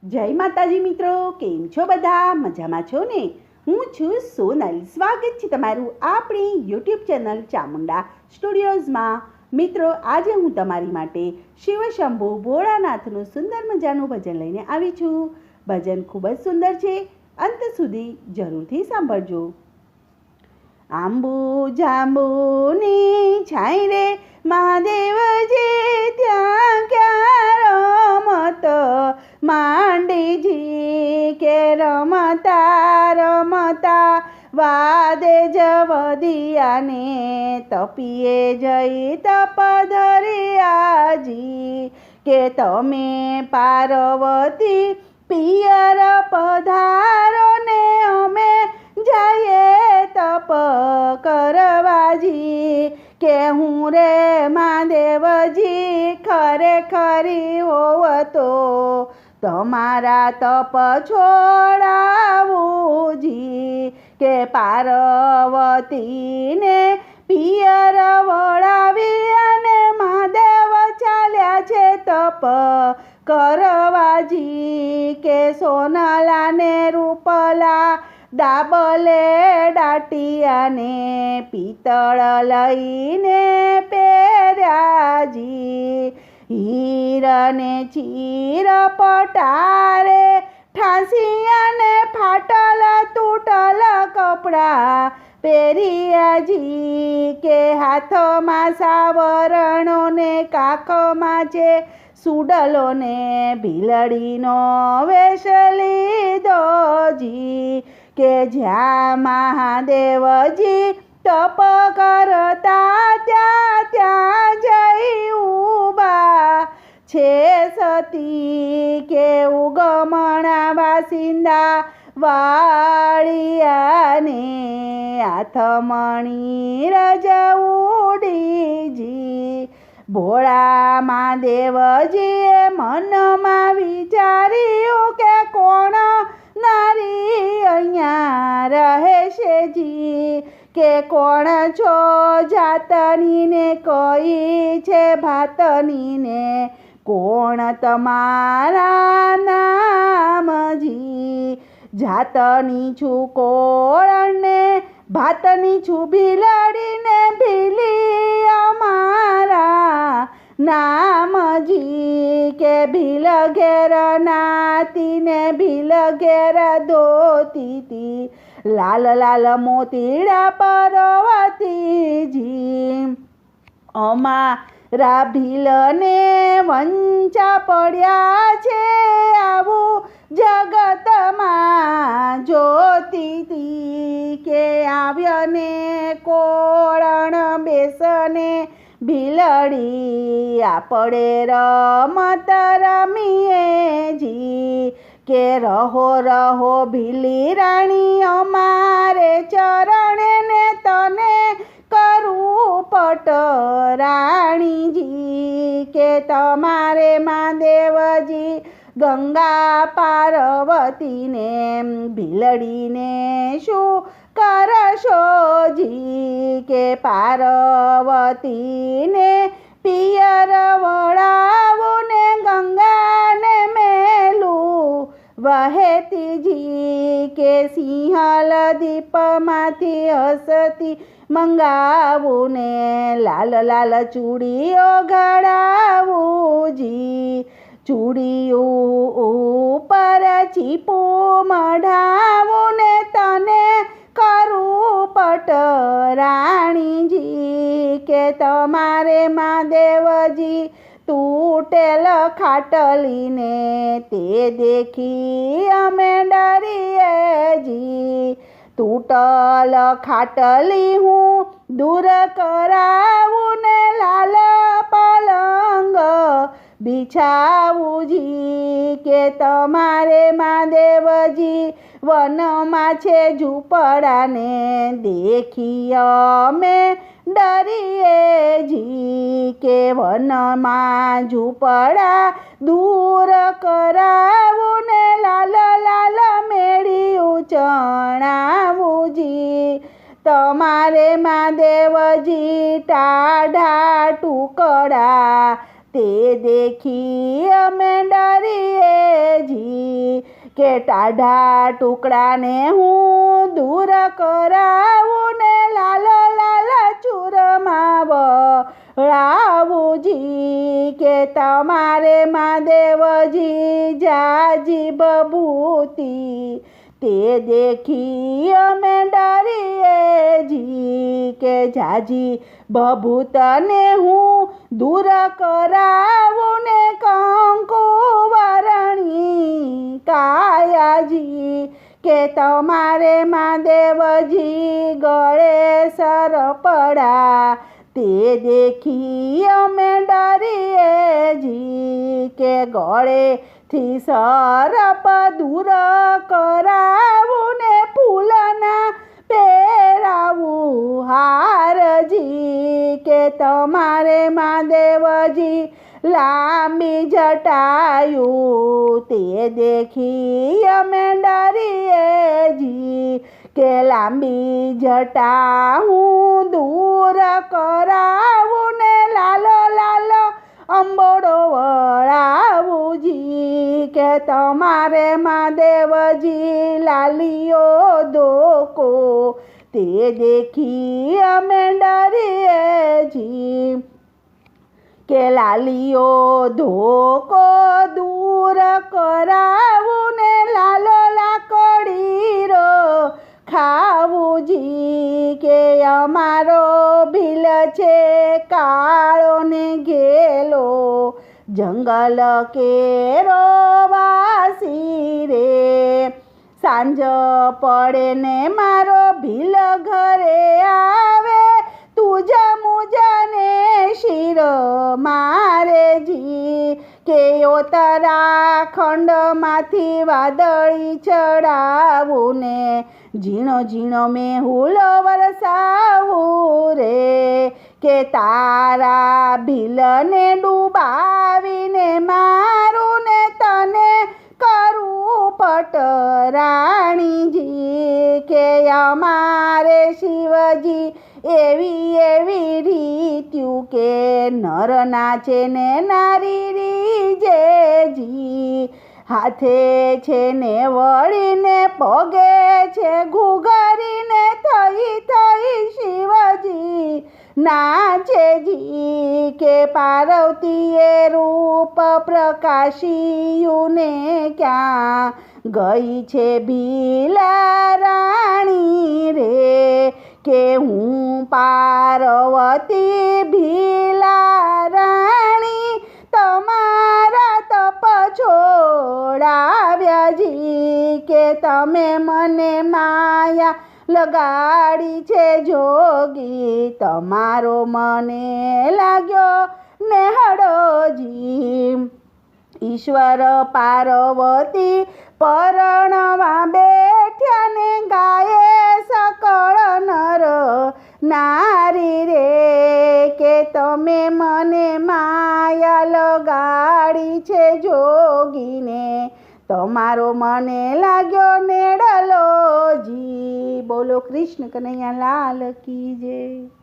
જય માતાજી મિત્રો, કેમ છો બધા? મજામાં છો ને? હું છું સોનલ. સ્વાગત છે તમારું આપણી યુટ્યુબ ચેનલ ચામુંડા સ્ટુડિયોઝમાં. મિત્રો, આજે હું તમારી માટે શિવશંભુ ભોળાનાથનું સુંદર મજાનું ભજન લઈને આવી છું. ભજન ખૂબ જ સુંદર છે, અંત સુધી જરૂરથી સાંભળજો. આંબુ જાંબુની છાંય રે મહાદેવજી, ત્યાં ક્યાં રમત માંડીજી, કે રમતા રમતા વાદે જવદિયાને, તપીએ જઈ તપ ધર્યાજી, કે તમે પાર્વતી પિયર પધારો ને અમે જઈએ તપ કરવાજી, કે હું રે મહાદેવજી ખરેખરી હોવ તો તમારા તપ છોડાવુંજી, કે પાર્વતીને પિયર વળાવી અને મહાદેવ ચાલ્યા છે તપ કરવાજી, કે સોનલાને રૂપલા દાબલે દાટિયાને, પિત્તળ લઈને પહેર્યાજી, હીરને ચીર પટારે ઠાંસી અને ફાટલ તૂટલ કપડાં પહેર્યાજી, કે હાથમાં સાવરણો ને કાખમાં છે સુડલો ને ભીલડીનો વેશ લીધોજી, કે જ્યાં મહાદેવજી તપ કરતા ત્યાં ત્યાં જઈ ઊભા છે સતી, કે ઉગમણા વાસિંદા વાળિયાને, હાથમણી રજવડીજી, ભોળા મહાદેવજીએ મનમાં વિચાર્યું, કે કોણ નારી અહીંયા રહેશે જી, કે કોણ છો જાતની ને કઈ છે ભાતની ને, કોણ તમારા નામજી, જાતની છું કોળ ને ભાતની છું ભીલડીને, ભીલી અમારા નામજી, કે ભીલ ઘેર નાતીને ભીલ ઘેર ધોતીતી, લાલ લાલ મોતીડા પર્વતીજી, અમારા ભીલને વંચા પડ્યા છે આવું જગતમાં જોતીતી, કે આવ્યને કોળણ બેસને ભીલડી, આપણે રમત રમીએ જી, કે રહો રહો ભીલી રાણી અમારે ચરણે ને, તને કરું પટ રાણીજી, કે તમારે મહાદેવજી ગંગા પાર્વતીને ભીલડીને શું કરશો જી, કે પાર્વતીને પિયર વળાવો ને ગંગાને મેલું વહેતીજી, કે સિંહલ દીપમાંથી હસતી મંગાવું ને, લાલ લાલ ચૂડીઓ ઘડાવું જી, ચૂડીઓ ઉપર ચીપું મઢાવું ને, તને કરું પટ રાણીજી, કે તમારે મહાદેવજી તૂટેલ ખાટલીને તે દેખી અમે ડરીએ જી, તૂટલ ખાટલી હું દૂર કરાવું ને, લાલ પલંગ બિછાવું જી, કે તમારે મહાદેવજી વનમાં છે ઝૂંપડાને દેખી અમે ડરીએ જી, કે વનમાં ઝૂંપડા દૂર કરાવું ને, લાલ લાલ મેળ્યું ચણાવું જી, તમારે મહાદેવજી ટાઢા ટુકડા તે દેખી અમે ડરીએ જી કે ટાઢા ટુકડાને હું દૂર કરાવું ને લાલો લાલ ચૂરમાં વળાવું જી કે તમારે મહાદેવજી જાજી બભૂતી તે દેખી અમે ડરીએ જી કે જાજી બભૂતને હું દૂર કરાવું ને કંકુ વરણી કાયાજી કે તમારે મહાદેવજી ગળે સરપડા તે દેખી અમે ડરીએ જી કે ગળેથી સરપ દૂર કરાવું ને ફૂલના પહેરાવું હારજી કે તમારે મહાદેવજી લાંબી જટાયું તે દેખી અમે ડરીએ જી કે લાંબી જટા હું દૂર કરાવું ને લાલો લાલો અંબોડો વળાવું જી કે તમારે મહાદેવજી લાલીઓ દોકો તે દેખી અમે ડરીએ જી કે લાલીઓ ધોકો દૂર કરાવું ને લાલો લાકડીરો ખાવું જી કે અમારો ભીલ છે કાળો ને ઘેલો જંગલ કેરો વાસી રે સાંજ પડે ને મારો ભીલ ઘરે આવે તુજ મુજને શિર મારે જી કે ઉત્તરાખંડમાંથી વાદળી ચડાવું ને ઝીણો ઝીણો મેહુલો વરસાવું રે કે તારા ભીલને ડૂબાવીને મારું ને તને કરું પટરાણીજી કે અમારે શિવજી એવી રીત્યું કે નર નાચે ને નારી રીજે જી હાથે છે ને વળીને પગે છે ઘૂઘરીને થઈ શિવજી નાચે જી કે પાર્વતીએ રૂપ પ્રકાશિયું ને ક્યાં ગઈ છે ભીલા રાણી રે કે હું પાર્વતી ભીલા રાણી તમારા તપ છોડાવ્યા જી કે તમે મને માયા લગાડી છે જોગી તમારો મને લાગ્યો નેહડોજી ઈશ્વર પાર્વતી પરણવા બેઠ્યા ને ગાયે સકળ નર નારી રે કે તમે મને માયા લગાડી છે જોગીને તમારો મને લાગ્યો નેડલો જી બોલો કૃષ્ણ કનૈયા લાલ કી જય.